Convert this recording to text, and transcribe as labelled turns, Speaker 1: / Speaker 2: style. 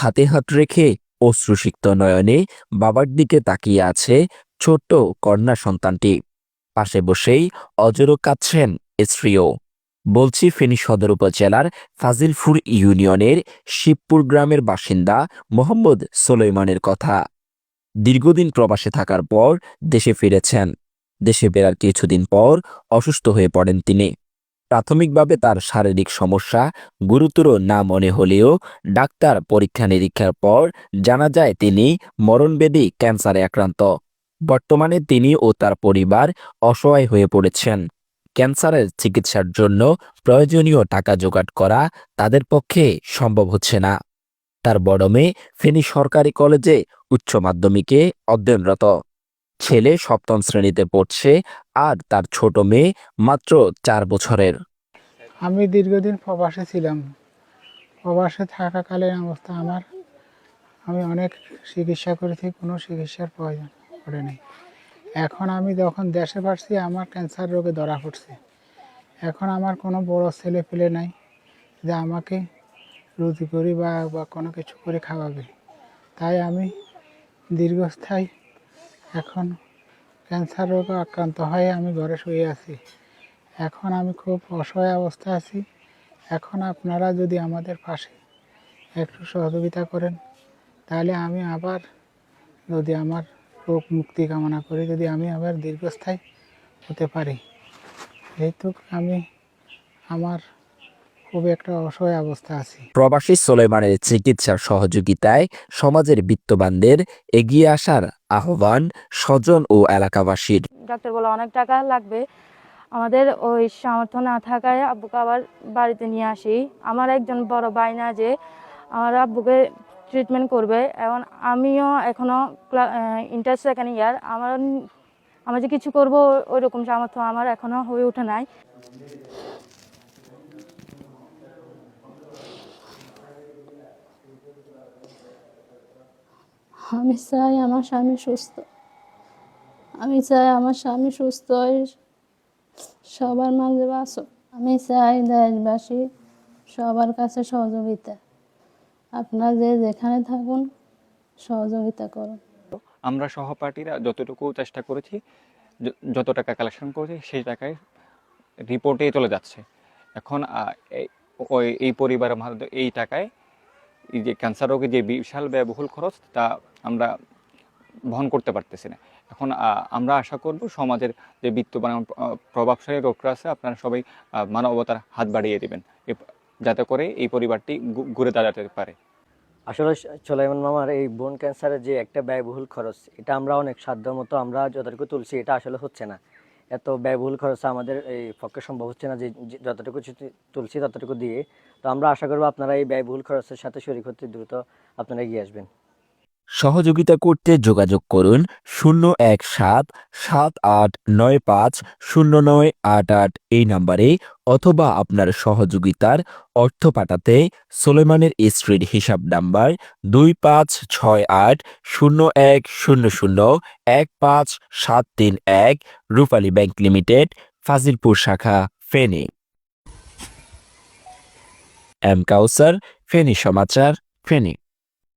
Speaker 1: হাতে হাত রেখে অশ্রুসিক্ত নয়নে বাবার দিকে তাকিয়ে আছে ছোট্ট কন্যা সন্তানটি। পাশে বসেই অজর কাঁদছেন স্ত্রীও। বলছি ফেনী সদর উপজেলার ফাজিলপুর ইউনিয়নের শিবপুর গ্রামের বাসিন্দা মোহাম্মদ সোলাইমানের কথা। দীর্ঘদিন প্রবাসে থাকার পর দেশে ফিরেছেন। দেশে ফেরার কিছুদিন পর অসুস্থ হয়ে পড়েন তিনি। প্রাথমিকভাবে তার শারীরিক সমস্যা গুরুতর না মনে হলেও ডাক্তার পরীক্ষা নিরীক্ষার পর জানা যায় তিনি মরণবেদী ক্যান্সারে আক্রান্ত। বর্তমানে তিনি ও তার পরিবার অসহায় হয়ে পড়েছেন। ক্যান্সারের চিকিৎসার জন্য প্রয়োজনীয় টাকা জোগাড় করা তাদের পক্ষে সম্ভব হচ্ছে না। তার বড় মেয়ে ফেনী সরকারি কলেজে উচ্চ মাধ্যমিকে অধ্যয়নরত। ছেলে সপ্তম শ্রেণীতে পড়ছে আর তার ছোট মেয়ে মাত্র 4 বছরের।
Speaker 2: আমি দীর্ঘদিন প্রবাসে ছিলাম। প্রবাসে থাকাকালীন অবস্থা আমি অনেক চিকিৎসা করেছি, কোনো চিকিৎসার প্রয়োজন পড়েনি। এখন আমি যখন দেশে পারছি আমার ক্যান্সার রোগে ধরা পড়ছে। এখন আমার কোনো বড় ছেলে পেলে নাই যে আমাকে রুজি করি বা কোনো কিছু করে খাওয়াবে। তাই আমি দীর্ঘস্থায়ী এখন ক্যান্সার রোগে আক্রান্ত হয়ে আমি ঘরে শুয়ে আছি। এখন আমি খুব অসহায় অবস্থায় আছি। এখন আপনারা যদি আমাদের পাশে একটু সহযোগিতা করেন তাহলে আমি আবার যদি আমার রোগ মুক্তি কামনা করি, যদি আমি আবার দীর্ঘস্থায়ী হতে পারি। যেহেতু আমি আমার খুব একটা অসহায় অবস্থা আছি।
Speaker 1: প্রবাসী সোলাইমানের চিকিৎসার সহযোগিতায় সমাজের বিত্তবানদের এগিয়ে আসার আহ্বান স্বজন ও এলাকাবাসীর।
Speaker 3: ডাক্তার বলে অনেক টাকা লাগবে, আমাদের ওই সামর্থ্য না থাকায় আব্বুকে আবার বাড়িতে নিয়ে আসি। আমার একজন বড় ভাই না যে আমার আব্বুকে ট্রিটমেন্ট করবে, এবং আমিও এখনও ইন্টার সেকেন্ড ইয়ার। আমার যে কিছু করবো ওই রকম সামর্থ্য আমার এখনও হয়ে ওঠে নাই।
Speaker 4: আমি চাই আমার স্বামী সুস্থ, আমি চাই আমার স্বামী সুস্থ হয়ে সবার মাঝে বাঁচুক। আমি চাই দেশবাসী সবার কাছে সহযোগিতা। আপনারা যে যেখানে থাকুন সহযোগিতা করুন।
Speaker 5: আমরা সহপাঠীরা যতটুকু চেষ্টা করেছি, যত টাকা কালেকশন করেছি সেই টাকায় রিপোর্টেই চলে যাচ্ছে। এখন এই পরিবারের মধ্যে এই টাকায় এই যে ক্যান্সার রোগের যে বিশাল ব্যয়বহুল খরচ তা আমরা বহন করতে পারতেছি না। এখন আমরা আশা করব সমাজের যে বিত্তবান প্রভাবশালী লোকরা আছে আপনারা সবাই মানবতার হাত বাড়িয়ে দেবেন, যাতে করে এই পরিবারটি ঘুরে দাঁড়াতে পারে।
Speaker 6: আসলে সোলাইমান মামার এই বোন ক্যান্সারের যে একটা ব্যয়বহুল খরচ, এটা আমরা অনেক সাধ্য মতো আমরা যতটুকু তুলছি এটা আসলে হচ্ছে না। এত ব্যয়বহুল খরচ আমাদের এই পক্ষে সম্ভব হচ্ছে না যে যতটুকু তুলছি ততটুকু দিয়ে। তো আমরা আশা করবো আপনারা এই ব্যয়বহুল খরচের সাথে শরীক হতে দ্রুত আপনারা এগিয়ে আসবেন।
Speaker 1: সহযোগিতা করতে যোগাযোগ করুন 017-7895-0988 এই নম্বরে, অথবা আপনার সহযোগিতার অর্থ পাঠাতে সোলাইমানের স্ত্রীর হিসাব নাম্বার 256801001573 রূপালী ব্যাংক লিমিটেড, ফাজিলপুর শাখা, ফেনী। এম কাউসার, ফেনী সমাচার, ফেনী।